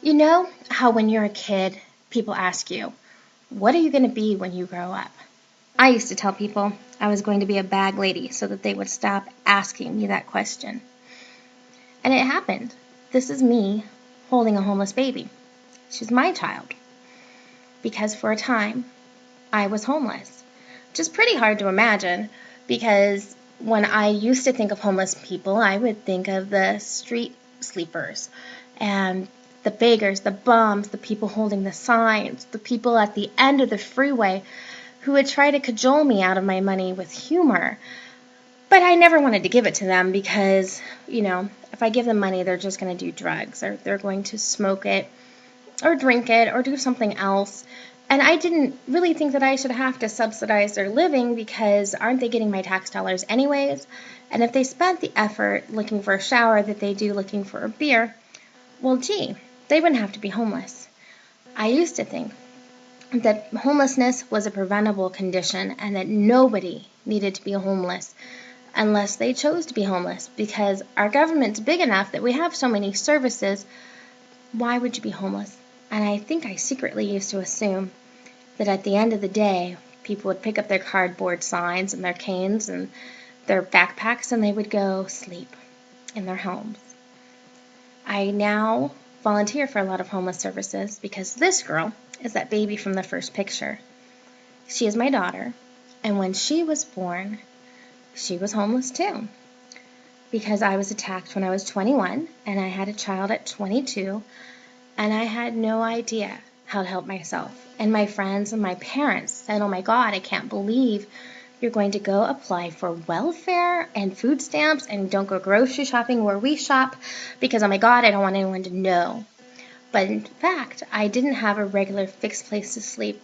You know how when you're a kid, people ask you, what are you going to be when you grow up? I used to tell people I was going to be a bag lady so that they would stop asking me that question. And it happened. This is me holding a homeless baby. She's my child. Because for a time, I was homeless. Which is pretty hard to imagine because when I used to think of homeless people, I would think of the street sleepers and the beggars, the bums, the people holding the signs, the people at the end of the freeway who would try to cajole me out of my money with humor. But I never wanted to give it to them because, if I give them money, they're just going to do drugs or they're going to smoke it or drink it or do something else. And I didn't really think that I should have to subsidize their living because aren't they getting my tax dollars anyways? And if they spent the effort looking for a shower that they do looking for a beer, well, gee, they wouldn't have to be homeless. I used to think that homelessness was a preventable condition and that nobody needed to be homeless unless they chose to be homeless because our government's big enough that we have so many services. Why would you be homeless? And I think I secretly used to assume that at the end of the day, people would pick up their cardboard signs and their canes and their backpacks and they would go sleep in their homes. I now volunteer for a lot of homeless services because this girl is that baby from the first picture. She is my daughter, and when she was born, she was homeless too. Because I was attacked when I was 21 and I had a child at 22 and I had no idea how to help myself. And my friends and my parents said, oh my God, I can't believe you're going to go apply for welfare and food stamps and don't go grocery shopping where we shop because, oh my God, I don't want anyone to know. But in fact, I didn't have a regular fixed place to sleep.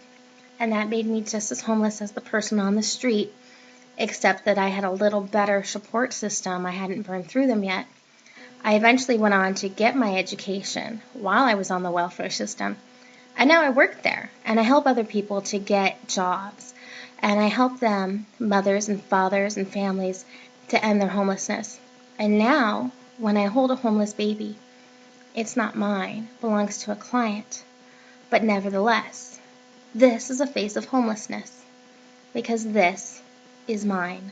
And that made me just as homeless as the person on the street, except that I had a little better support system. I hadn't burned through them yet. I eventually went on to get my education while I was on the welfare system. And now I work there, and I help other people to get jobs. And I help them, mothers and fathers and families, to end their homelessness. And now, when I hold a homeless baby, it's not mine, it belongs to a client. But nevertheless, this is a face of homelessness, because this is mine.